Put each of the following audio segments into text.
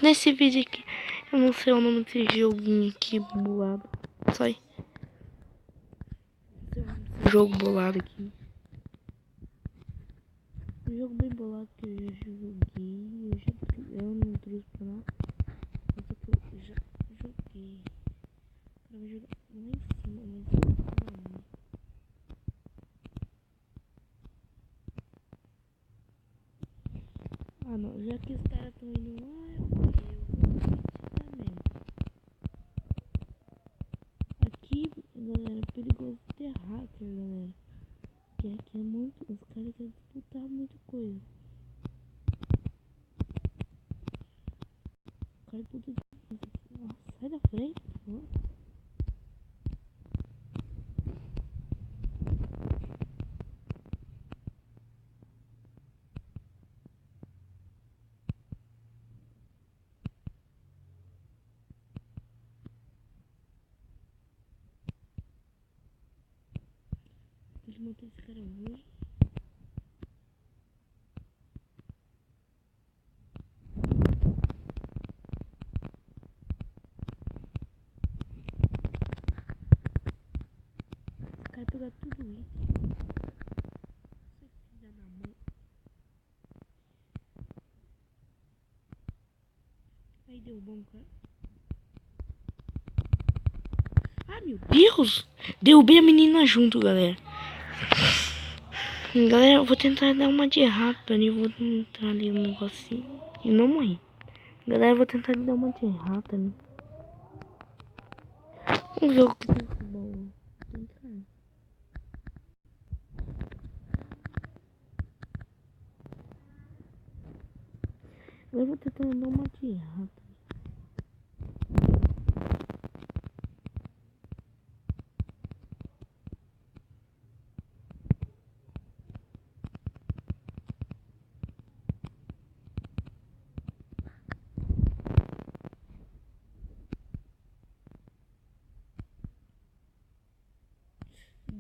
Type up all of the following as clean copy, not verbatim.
Nesse vídeo aqui, eu não sei o nome desse joguinho aqui, bolado. Sai. Jogo bolado aqui. Um jogo bem bolado que eu já joguei. Eu não trouxe pra nada. Mas é que eu já joguei. Eu vou jogar lá em cima, mas não. Ah não, já que os caras estão indo lá, eu vou também. Aqui, galera, é perigoso ter hacker, galera. Que aqui é muito. Os caras querem disputar muita coisa. O cara puta de. Nossa, sai da frente, por favor. Deixa eu matar esse cara hoje. Esse cara pegar tudo isso. Você filha da mãe. Aí deu bom, cara. Ah, meu Deus! Derrubei a menina junto, galera. Galera, eu vou tentar dar uma de rápido ali. Vou tentar ali um negocinho. E não morri. Galera, eu vou tentar dar uma de rápido ali. Vamos ver o que tem esse bom. Eu vou tentar dar uma de rápido.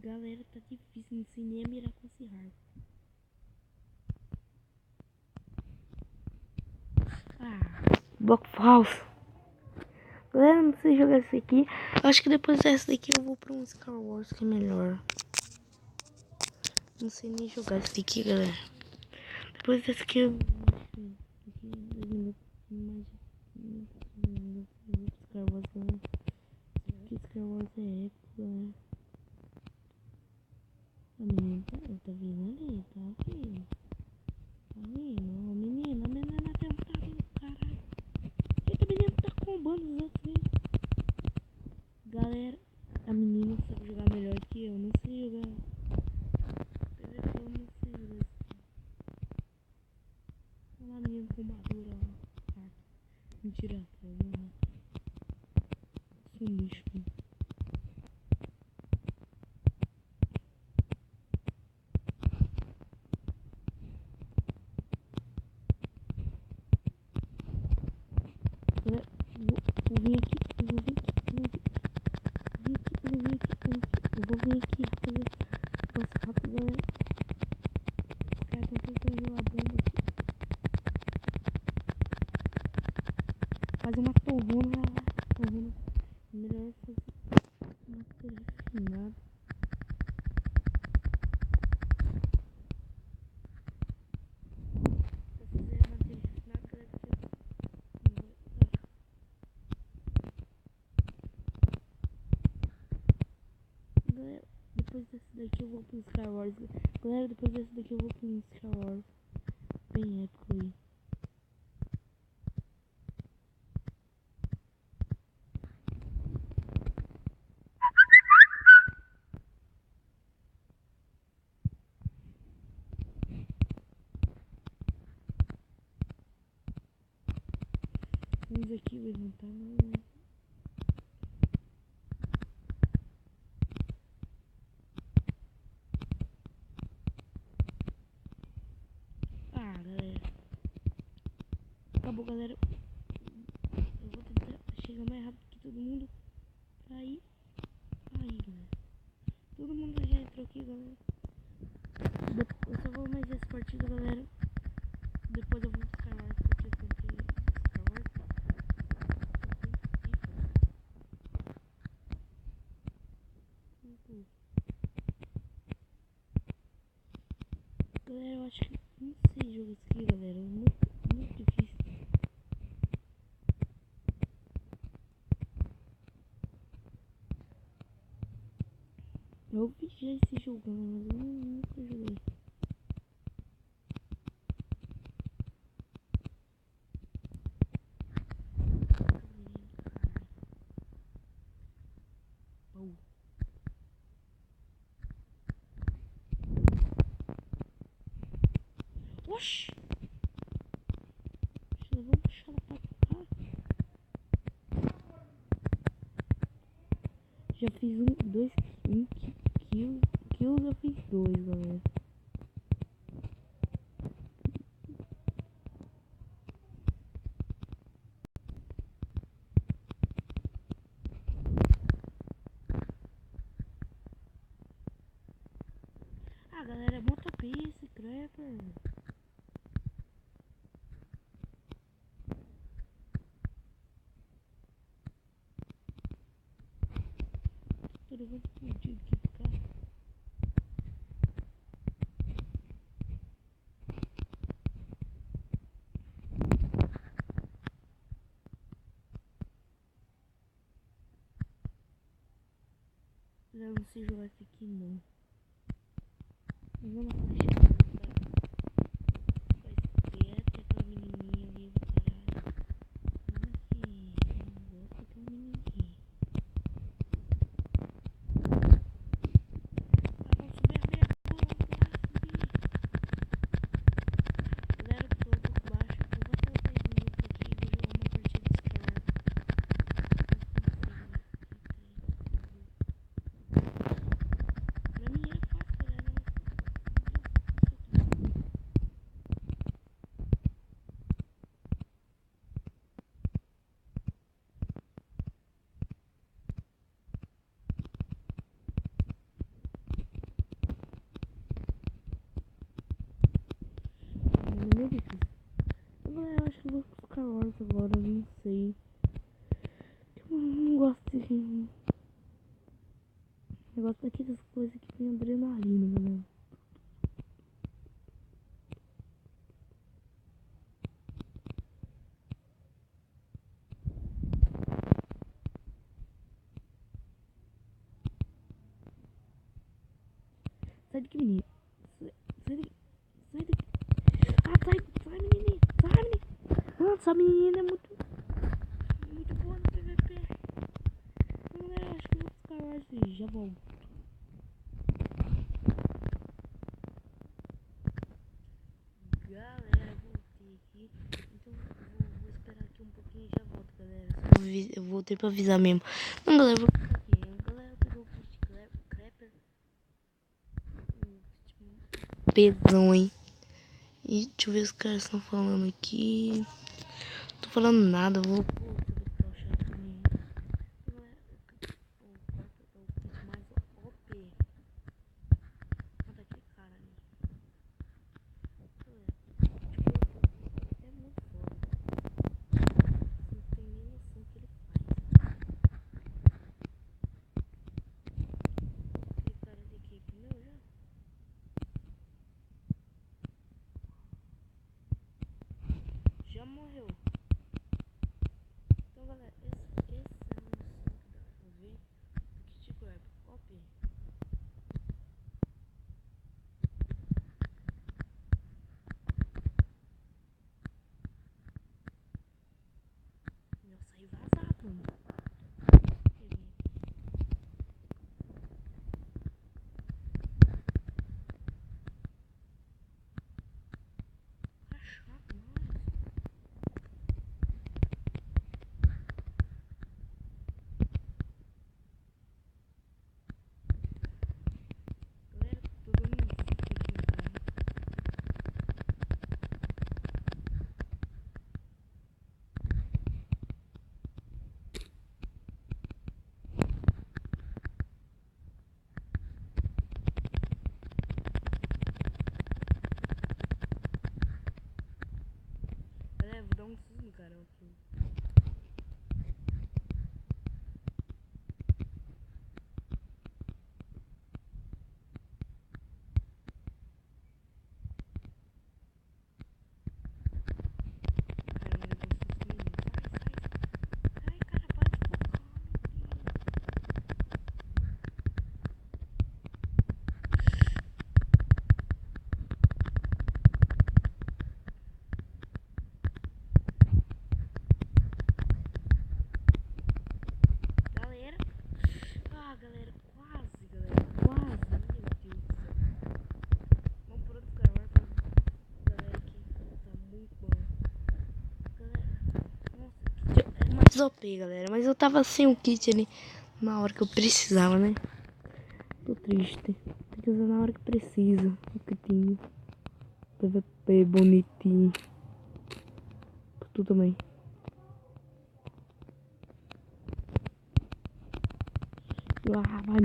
Galera, tá difícil. Não sei nem a mirar com esse raio. Ah, bloco falso. Galera, não sei jogar esse aqui. Acho que depois dessa daqui eu vou pra um Star Wars que é melhor. Não sei nem jogar esse daqui, galera. Depois dessa aqui eu... Star Wars, galera. Que Star Wars é épico, galera. A menina tá vindo ali, tá vindo. Tá vindo, a menina tá vindo, caralho. Eita, a menina tá combando os outros. Galera, a menina sabe jogar melhor que eu, não sei jogar. Eu não sei jogar. Olha lá a menina com madura, ó. Mentira, eu não. Sou um lixo. Vou vir aqui, eu vou vir aqui, rapaziada. Nossa, rápido, galera. Os caras estão tentando jogar bomba aqui. Fazer uma torrona lá. Melhor fazer uma coisa refinada. Depois desse daqui eu vou pro Star Wars. Galera, depois desse daqui eu vou pro Star Wars. Bem épico aí. Vamos aqui levantar. Ah, galera. Acabou, galera. Eu vou tentar chegar mais rápido que todo mundo. Aí, galera. Todo mundo já entrou aqui, galera. Eu só vou mais essa partida, galera. Depois eu vou buscar mais porque eu comprei Star Wars. Galera, eu acho que não sei jogar isso aqui, galera. É muito difícil. Eu vi já esse jogo, mas eu nunca joguei. Oxi! Vamos puxar ela pra cá. Já fiz dois kills, eu fiz dois, galera. Ah, galera, bota esse Crapper. Tô levando fudido aqui pro cara. Eu não sei jogar isso aqui não. Mas vamos deixar com esperto, aquela menininha ali do caralho. Ai, eu não gosto daquela menininha. Ah, vamos subir a minha porra, subir. Galera, eu tô um pouco baixo. Eu vou até 10 minutos aqui e vou jogar uma partida de Skyward. Pra mim é fácil, galera. Não é difícil. Galera, eu acho que eu vou ficar Wars agora, eu não sei. Eu não gosto de... Eu gosto daquelas coisas que tem adrenalina, galera. Sai daqui, menino. Sai daqui. Sai daqui. Ah, sai, menininha. Sai, menina. Ah, essa menina é muito boa no PVP. Galera, acho que eu vou ficar Wars e já volto. Galera, voltei aqui. Então vou esperar aqui um pouquinho e já volto, galera. Eu voltei pra avisar mesmo. Não, galera, eu vou ficar aqui. A galera pegou o Pit Crapper. Pesão, hein? E deixa eu ver os caras estão falando aqui. Não tô falando nada, vou buscar o chat pra mim. Galera, o kit mais OP. Olha aquele cara ali. É muito foda. Não tem nem noção do que ele faz. Aquele cara ali que é meu já. Já morreu. Então, galera, esse é a missão que dá pra ver do Kit Crab. OP. Eu saí vazado, mano. Tá chato, mano. Galera, tô dando um vídeo aqui no carro. Galera, vou dar um zoom, cara. Aqui. Desopei, galera. Mas eu tava sem o kit ali na hora que eu precisava, né? Tô triste. Tem que usar na hora que precisa. O kitinho. PVP bonitinho. Tu também. Ah, vai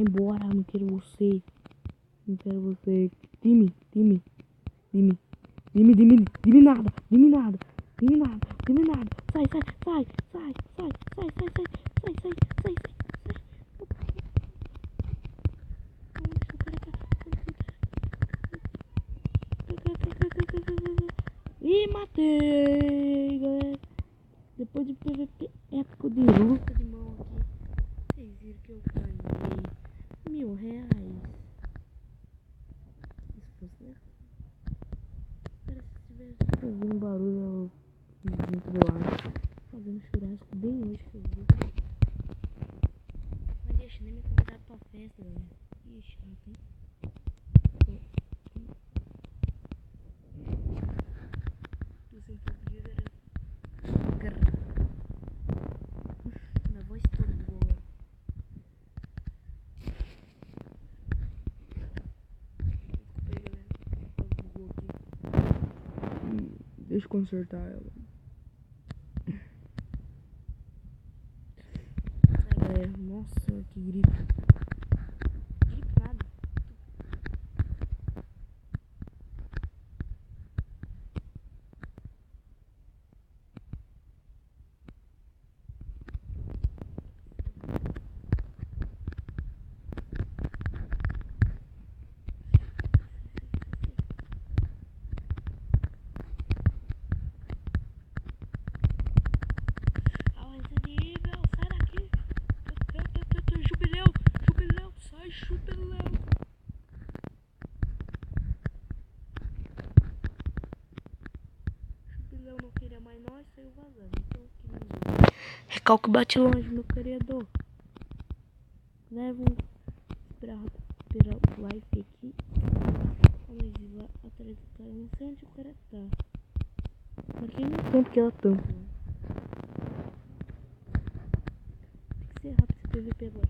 embora. Não quero você. Não quero você. Dime nada. Sai. Ih, matei, galera. Depois de PVP épico de luta de mão aqui. Vocês viram que eu ganhei R$ 1.000. Se fosse, né? Parece que tivesse ouvindo barulho dentro do ar. Fazendo churrasco bem hoje que eu vi. Mas deixa, nem me convidar pra festa, galera. Ih, chato, hein? Tô sem pouco de galera. Minha voz toda boa. Deixa eu consertar ela. Nossa, que gripe. Gripe nada. Sai daqui. Jubileu. Sai, Jubileu. Jubileu não queria mais nós, saiu vazando. Então, que não deu. Recalque bate longe, meu querido. Leva esperar o life aqui. Vamos ir lá atrás do cara. Não sei onde o cara tá. Aqui não tem porque ela tampa. Tem que ser rápido esse PVP agora.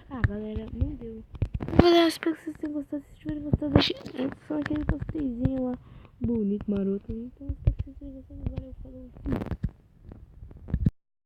Ah, galera, não deu. Galera, espero que vocês tenham gostado. Se tiverem gostado, deixa só aquele gosteizinho lá. Bonito, maroto. Então, espero que vocês tenham gostado. Valeu, falou.